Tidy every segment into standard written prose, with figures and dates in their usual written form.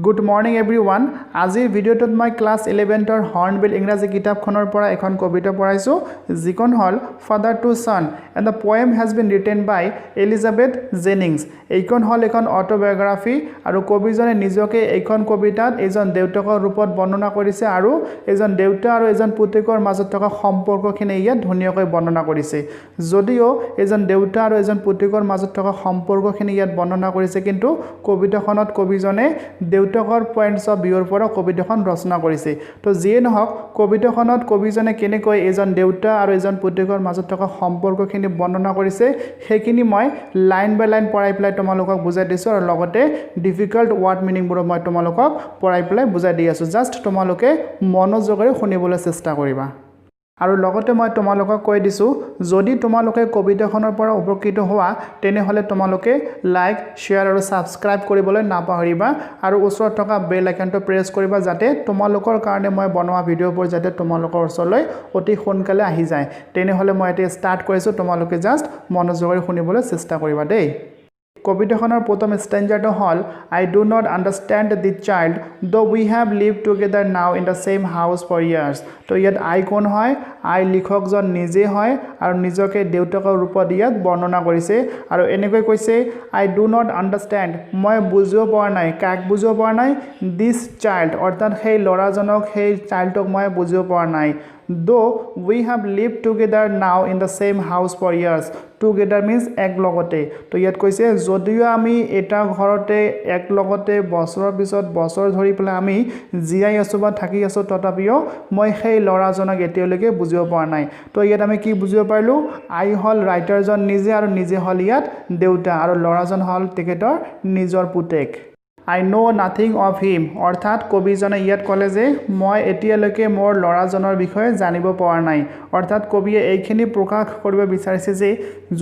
Good morning everyone. Azir video tot my class 11th or Hornbill English kitab khonor pora ekhon kobita poraisu jikon hol Father to Son and the poem has been written by Elizabeth Jennings. Eikon hol ekhon autobiography aru kobijone nijoke ekhon kobitat ejon deutakor rupot bonnona korise aru ejon deuta aru ejon putekor majot thoka সম্পৰ্ক khine iya dhuniyakoi bonnona korise. Jodio ejon deuta aru ejon putekor majot thoka সম্পৰ্ক khine iya bonnona korise kintu kobita khonot kobijone দেউতাকৰ points of ভিউৰ পৰা কবিতাখন ৰচনা কৰিছে তো যিয়ে নহক কবিতাখনত কবিজনে কেনেকৈ এজন দেউতা আৰু এজন পুতেকৰ মাজত থকা সম্পৰ্কখিনি বৰ্ণনা কৰিছে সেইখিনি মই লাইন বাই লাইন পঢ়াই পেলাই তোমালোকক বুজাই দিছো আৰু লগতে ডিফিকাল্ট ওয়াৰ্ড মিনিংবোৰ মই তোমালোকক পঢ়াই পেলাই বুজাই দি আছো জাস্ট তোমালোকে মনোযোগৰে শুনিবলৈ চেষ্টা কৰিবা আৰু লগতে মই তোমালোকক কৈ দিছো যদি তোমালোকে কবিতাখনৰ পৰা উপকৃত হোৱা তেনে হলে তোমালোকে লাইক শেয়াৰ আৰু সাবস্ক্ৰাইব কৰিবলৈ নাপাহৰিবা আৰু ওচৰত থকা বেল আইকনটো প্ৰেছ কৰিবা যাতে তোমালোকৰ কাৰণে মই বনোৱা ভিডিঅ'বোৰ যাতে তোমালোকৰ ওচৰলৈ অতি সোনকালে আহি যায় তেনে হলে মই এটা ষ্টাৰ্ট কৰিছো তোমালোকে জাস্ট মনোযোগৰে শুনিবলৈ চেষ্টা কৰিবা দেই কবিতাখনৰ প্ৰথম ষ্টেঞ্জাটো হল I do not understand the child though we have lived together now in the same house for years তো ইয়াত I কোন হয় I লিখকজন নিজে হয় আৰু নিজকে দেউতাকৰ ৰূপত ইয়াত বৰ্ণনা কৰিছে আৰু এনেকৈ কৈছে I do not understand মই বুজিব পৰা নাই কাক বুজিব পৰা নাই this child অৰ্থাৎ সেই লৰাজনক সেই চাইল্ডক মই বুজিব পৰা নাই though we have lived together now in the same house for years together means এক লগতে তো ইয়াত কৈছে যদিও আমি এটা ঘৰতে এক লগতে বছৰৰ পিছত বছৰ ধৰি পেলাই আমি জিয়াই আছো বা থাকি আছো তথাপিও মই সেই লৰাজনক এতিয়ালৈকে বুজিব পৰা নাই তো ইয়াত আমি কি বুজিব পাৰিলো আই হল ৰাইটাৰজন নিজে আৰু নিজে হল ইয়াত দেউতা আৰু লৰাজন হল তেখেতৰ নিজৰ পুতেক I know nothing of him অৰ্থাৎ কবিজনে ইয়াত কলে যে মই এতিয়ালৈকে মোৰ লৰাজনৰ বিষয়ে জানিব পৰা নাই অৰ্থাৎ কবিয়ে এইখিনি প্ৰকাশ কৰিব বিচাৰিছে যে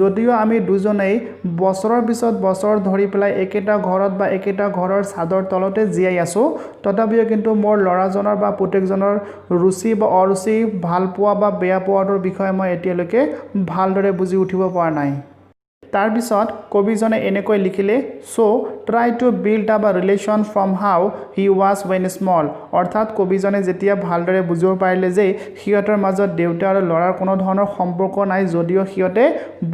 যদিও আমি দুজনেই বছৰৰ পিছত বছৰ ধৰি পেলাই একেটা ঘৰত বা একেটা ঘৰৰ ছাদৰ তলতে জিয়াই আছো তথাপিও কিন্তু মোৰ লৰাজনৰ বা পুতেকজনৰ ৰুচি বা অৰুচি ভাল পোৱা বা বেয়া পোৱাটোৰ বিষয়ে মই এতিয়ালৈকে ভালদৰে বুজি উঠিব পৰা নাই তাৰ পিছত কবিজনে এনেকৈ লিখিলে so try to build up a relation from how he was when small অৰ্থাৎ কবিজনে যেতিয়া ভালদৰে বুজিব পাৰিলে যে হিয়তৰ মাজত দেউতা আৰু লৰাৰ কোনো ধৰণৰ সম্পৰ্ক নাই যদিও হিয়তে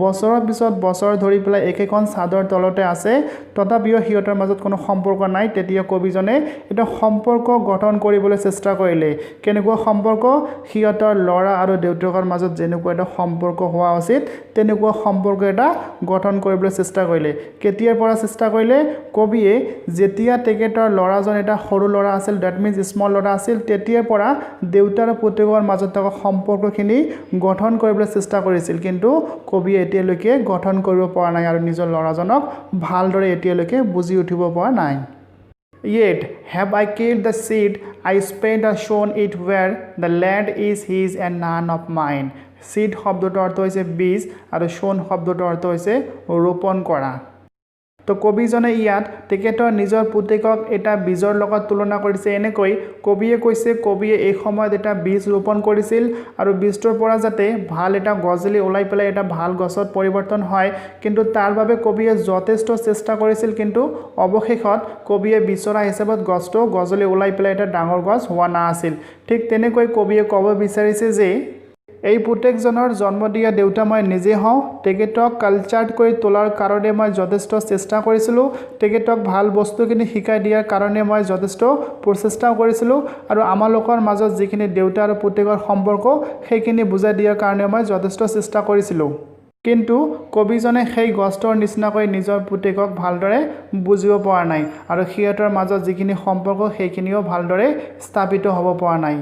বছৰৰ পিছত বছৰ ধৰি পেলাই একেখন ছাদৰ তলতে আছে তথাপিও হিয়তৰ মাজত কোনো সম্পৰ্ক নাই তেতিয়া কবিজনে এটা সম্পৰ্ক গঠন কৰিবলৈ চেষ্টা কৰিলে কেনেকুৱা সম্পৰ্ক হিয়তৰ লৰা আৰু দেউতাকৰ মাজত যেনেকুৱা এটা সম্পৰ্ক হোৱা উচিত তেনেকুৱা সম্পৰ্ক এটা গঠন কৰিবলৈ চেষ্টা কৰিলে কেতিয়াৰ পৰা চেষ্টা কৰিলে কবিয়ে যেতিয়া তেখেতৰ লৰাজন এটা সৰু লৰা আছিল দ্যাট মিন্স স্মল লৰা আছিল তেতিয়াৰ পৰা দেউতা আৰু পুতেকৰ মাজত থকা সম্পৰ্কখিনি গঠন কৰিবলৈ চেষ্টা কৰিছিল কিন্তু কবিয়ে এতিয়ালৈকে গঠন কৰিব পৰা নাই আৰু নিজৰ লৰাজনক ভালদৰে এতিয়ালৈকে বুজি উঠিব পৰা নাই Yet have I killed the seed I spent or sown it where the land is his and none of mine seed শব্দটো অর্থ হৈছে বীজ আৰু sown শব্দটো অৰ্থ হৈছে ৰোপণ কৰা তো কবিজনে ইয়াত তেখেতৰ নিজৰ পুতেকক এটা বীজৰ লগত তুলনা কৰিছে এনেকৈ কবিয়ে কৈছে কবিয়ে এই সময়ত এটা বীজ ৰোপণ কৰিছিল আৰু বীজটোৰ পৰা যাতে ভাল এটা গছলি ওলাই পেলাই এটা ভাল গছত পৰিৱৰ্তন হয় কিন্তু তাৰ বাবে কবিয়ে যথেষ্ট চেষ্টা কৰিছিল কিন্তু অৱশেষত কবিয়ে বিচৰা হিচাপত গছটো গছলি ওলাই পেলাই এটা ডাঙৰ গছ হোৱা নাছিল ঠিক তেনেকৈ কবিয়ে ক'ব বিচাৰিছে যে এই পুতেকজনৰ জন্ম দিয়া দেউতা মই নিজে হওঁ তেখেতক কালচাৰ্ড কৰি তোলাৰ কাৰণে মই যথেষ্ট চেষ্টা কৰিছিলোঁ তেখেতক ভাল বস্তুখিনি শিকাই দিয়াৰ কাৰণে মই যথেষ্ট প্ৰচেষ্টা কৰিছিলোঁ আৰু আমালোকৰ মাজত যিখিনি দেউতা আৰু পুতেকৰ সম্পৰ্ক সেইখিনি বুজাই দিয়াৰ কাৰণে মই যথেষ্ট চেষ্টা কৰিছিলোঁ কিন্তু কবিজনে সেই গছটোৰ নিচিনাকৈ নিজৰ পুতেকক ভালদৰে বুজিব পৰা নাই আৰু সিহঁতৰ মাজত যিখিনি সম্পৰ্ক সেইখিনিও ভালদৰে স্থাপিত হ'ব পৰা নাই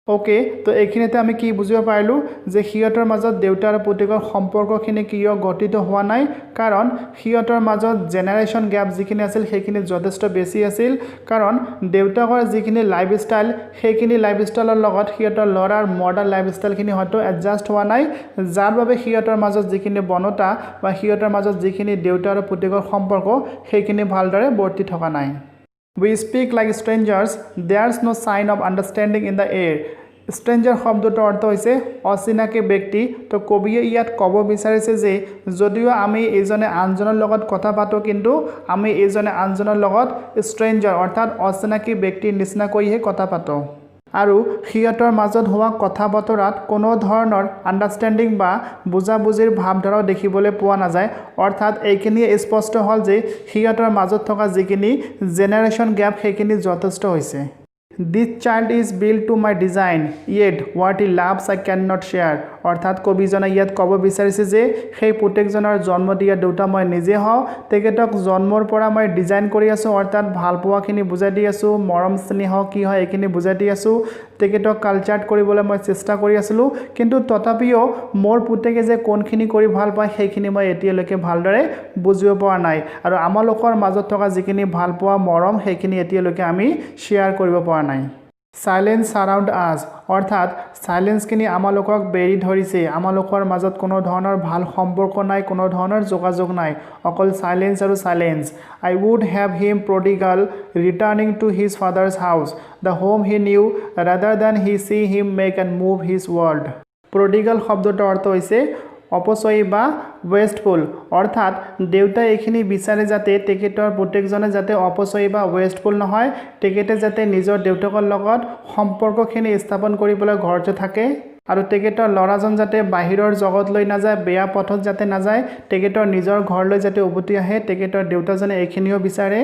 ওকে তো এইখিনিতে আমি কি বুজিব পাৰিলো যে হিয়তৰ মাজত দেউতা আৰু পুতেকৰ সম্পৰ্কখিনি কিয় গঠিত হোৱা নাই কাৰণ হিয়তৰ মাজত জেনাৰেশন গ্যাপ যিখিনি আছিল সেইখিনি যথেষ্ট বেছি আছিল কাৰণ দেউতাকৰ যিখিনি লাইফষ্টাইল সেইখিনি লাইফষ্টাইলৰ লগত হিয়তৰ লৰাৰ মডাৰ্ণ লাইফষ্টাইলখিনি হয়তো এডজাস্ট হোৱা নাই যাৰ বাবে হিয়তৰ মাজত যিখিনি বনতা বা হিয়তৰ মাজত যিখিনি দেউতা আৰু পুতেকৰ সম্পৰ্ক সেইখিনি ভালদৰে বৰ্তি থকা নাই We speak like strangers there's no sign of understanding in the air স্ট্ৰেঞ্জাৰ শব্দটোৰ অৰ্থ হৈছে অচিনাকি ব্যক্তি তো কবিয়ে ইয়াত ক'ব বিচাৰিছে যে যদিও আমি এজনে আনজনৰ লগত কথা পাতো কিন্তু আমি এজনে আনজনৰ লগত স্ট্ৰেঞ্জাৰ অৰ্থাৎ অচিনাকি ব্যক্তিৰ নিচিনাকৈহে কথা পাতো আৰু সিহঁতৰ মাজত হোৱা কথা বতৰাত কোনো ধৰণৰ আণ্ডাৰষ্টেণ্ডিং বা বুজাবুজিৰ ভাৱধাৰা দেখিবলৈ পোৱা নাযায় অৰ্থাৎ এইখিনি স্পষ্ট হ'ল যে সিহঁতৰ মাজত থকা যিখিনি জেনেৰেশ্যন গ্যাপ সেইখিনি যথেষ্ট হৈছে This child is built to my design, yet what he loves I cannot share. অৰ্থাৎ কবিজনে ইয়াত ক'ব বিচাৰিছে যে সেই পুতেকজনৰ জন্ম দিয়া দেউতা মই নিজে হওঁ তেখেতক জন্মৰ পৰা মই ডিজাইন কৰি আছোঁ অৰ্থাৎ ভাল পোৱাখিনি বুজাই দি আছোঁ মৰম স্নেহ কি হয় এইখিনি বুজাই দি আছোঁ তেখেতক কালচাৰ্ড কৰিবলৈ মই চেষ্টা কৰি আছিলোঁ কিন্তু তথাপিও মোৰ পুতেকে যে কোনখিনি কৰি ভাল পায় সেইখিনি মই এতিয়ালৈকে ভালদৰে বুজিব পৰা নাই আৰু আমালোকৰ মাজত থকা যিখিনি ভাল পোৱা মৰম সেইখিনি এতিয়ালৈকে আমি শ্বেয়াৰ কৰিব পৰা নাই Silence surround us অৰ্থাৎ সাইলেন্সখিনি আমালোকক বেৰি ধৰিছে আমালোকৰ মাজত কোনো ধৰণৰ ভাল সম্পৰ্ক নাই কোনো ধৰণৰ যোগাযোগ নাই অকল সাইলেন্স আৰু silence I would have him prodigal returning to his father's house the home he knew rather than he see him make and move his world prodigal শব্দটোৰ অৰ্থ হৈছে অপচয়ী বা ওয়েস্টফুল অৰ্থাৎ দেউতা এইখিনি বিচাৰে যাতে তেখেতৰ পুতেকজনে যাতে অপচয়ী বা ওয়েস্টফুল নহয় তেখেতে যাতে নিজৰ দেউতাকৰ লগত সম্পৰ্কখিনি স্থাপন কৰিবলৈ ঘৰতে থাকে আৰু তেখেতৰ ল'ৰাজন যাতে বাহিৰৰ জগতলৈ নাযায় বেয়া পথত যাতে নাযায় তেখেতৰ নিজৰ ঘৰলৈ যাতে উভতি আহে তেখেতৰ দেউতাজনে এইখিনিও বিচাৰে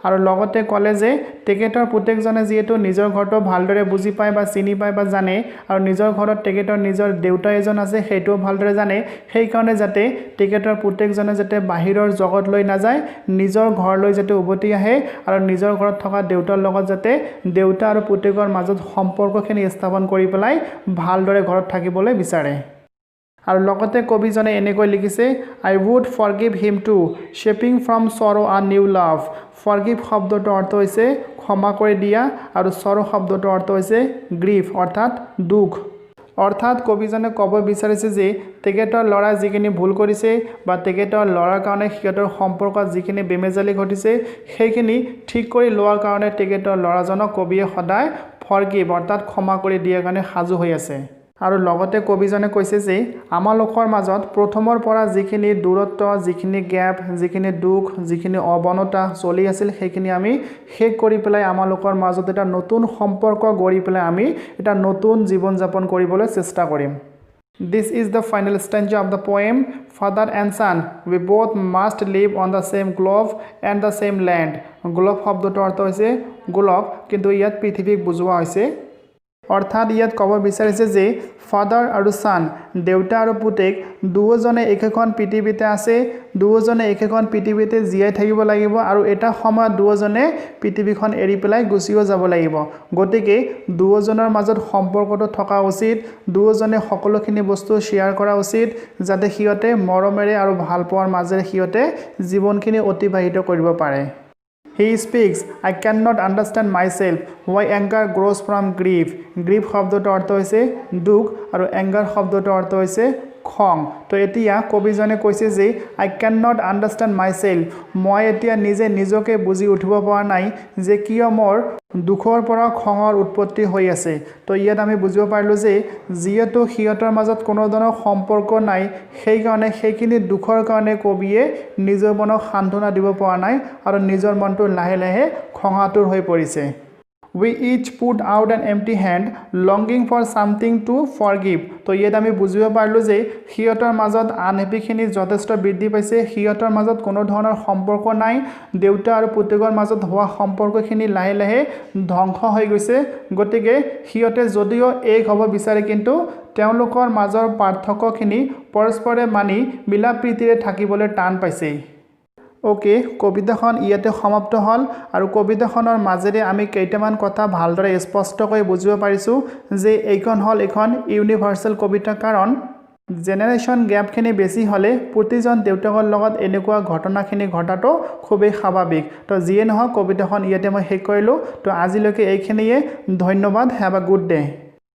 আৰু লগতে ক'লে যে তেখেতৰ পুতেকজনে যেহেতু নিজৰ ঘৰটো ভালদৰে বুজি পায় বা চিনি পায় বা জানে আৰু নিজৰ ঘৰত তেখেতৰ নিজৰ দেউতা এজন আছে সেইটো ভালদৰে জানে সেই কাৰণে যাতে তেখেতৰ পুতেকজনে যাতে বাহিৰৰ জগতলৈ নাযায় নিজৰ ঘৰলৈ যাতে উভতি আহে আৰু নিজৰ ঘৰত থকা দেউতাৰ লগত যাতে দেউতা আৰু পুতেকৰ মাজত সম্পৰ্কখিনি স্থাপন কৰি পেলাই ভালদৰে ঘৰত থাকিবলৈ বিচাৰে আৰু লগতে কবিজনে এনেকৈ লিখিছে I would forgive him too shaping from sorrow a new love forgive শব্দটোৰ অৰ্থ হৈছে ক্ষমা কৰি দিয়া আৰু sorrow শব্দটোৰ অৰ্থ হৈছে grief অৰ্থাৎ দুখ অৰ্থাৎ কবিজনে ক'ব বিচাৰিছে যে তেখেতৰ ল'ৰা যিখিনি ভুল কৰিছে বা তেখেতৰ ল'ৰাৰ কাৰণে সিহঁতৰ সম্পৰ্কত যিখিনি বেমেজালি ঘটিছে সেইখিনি ঠিক কৰি লোৱাৰ কাৰণে তেখেতৰ ল'ৰাজনক কবিয়ে সদায় forgive অৰ্থাৎ ক্ষমা কৰি দিয়াৰ কাৰণে সাজু হৈ আছে আৰু লগতে কবিজনে কৈছে যে আমালোকৰ মাজত প্ৰথমৰ পৰা যিখিনি দূৰত্ব যিখিনি গ্যাপ যিখিনি দুখ যিখিনি অবনতা চলি আছিল সেইখিনি আমি শেষ কৰি পেলাই আমালোকৰ মাজত এটা নতুন সম্পৰ্ক গঢ়ি পেলাই আমি এটা নতুন জীৱন যাপন কৰিবলৈ চেষ্টা কৰিম This is the final stanza of the poem Father and son we both must live on the same globe and the same land globe শব্দটোৰ অৰ্থ হৈছে গোলক কিন্তু ইয়াত পৃথিৱীক বুজোৱা হৈছে অৰ্থাৎ ইয়াত ক'ব বিচাৰিছে যে ফাদাৰ আৰু সান দেউতা আৰু পুতেক দুয়োজনে একেখন পৃথিৱীতে আছে দুয়োজনে একেখন পৃথিৱীতে জীয়াই থাকিব লাগিব আৰু এটা সময়ত দুয়োজনে পৃথিৱীখন এৰি পেলাই গুচিও যাব লাগিব গতিকে দুয়োজনৰ মাজত সম্পৰ্কটো থকা উচিত দুয়োজনে সকলোখিনি বস্তু শ্বেয়াৰ কৰা উচিত যাতে সিহঁতে মৰমেৰে আৰু ভাল পোৱাৰ মাজেৰে সিহঁতে জীৱনখিনি অতিবাহিত কৰিব পাৰে He speaks, I cannot understand myself why anger grows from grief. Grief শব্দটোৰ অৰ্থ হৈছে দুখ আৰু anger শব্দটোৰ অৰ্থ হৈছে খং তো এতিয়া কবিজনে কৈছে যে I cannot understand myself মই এতিয়া নিজকে বুজি উঠিব পৰা নাই যে কিয় মোৰ দুখৰ পৰা খঙৰ উৎপত্তি হৈ আছে তো ইয়াত আমি বুজিব পাৰিলো যে যিহেতু সিহঁতৰ মাজত কোনো ধৰণৰ সম্পৰ্ক নাই সেই কাৰণে সেইখিনি দুখৰ কাৰণে কবিয়ে নিজৰ মনক সান্তনা দিব পৰা নাই আৰু নিজৰ মনটো লাহে লাহে খঙাতুৰ হৈ পৰিছে We each put out an empty hand longing for something to forgive তো ইয়াত আমি বুজিব পাৰিলো যে সিহঁতৰ মাজত আনহেপিখিনি যথেষ্ট বৃদ্ধি পাইছে সিহঁতৰ মাজত কোনো ধৰণৰ সম্পৰ্ক নাই দেউতা আৰু পুতেকৰ মাজত হোৱা সম্পৰ্কখিনি লাহে লাহে ধ্বংস হৈ গৈছে গতিকে সিহঁতে যদিও এক হ'ব বিচাৰে কিন্তু তেওঁলোকৰ মাজৰ পাৰ্থক্যখিনি পৰস্পৰে মানি মিলা প্ৰীতিৰে থাকিবলৈ টান পাইছে ওকে কবিতাখন ইয়াতে সমাপ্ত হল আৰু কবিতাখনৰ মাজেৰে আমি কেইটামান কথা ভালদৰে স্পষ্টকৈ বুজিব পাৰিছো যে এইখন হল এখন ইউনিভাৰ্সাল কবিতা কাৰণ জেনাৰেশ্যন গ্যাপখিনি বেছি হলে প্ৰতিজন দেউতাকৰ লগত এনেকুৱা ঘটনাখিনি ঘটাটো খুবেই স্বাভাৱিক তো যিয়ে নহওক কবিতাখন ইয়াতে মই শেষ কৰিলো তো আজিলৈকে এইখিনিয়ে ধন্যবাদ হ্যাভ আ গুড ডে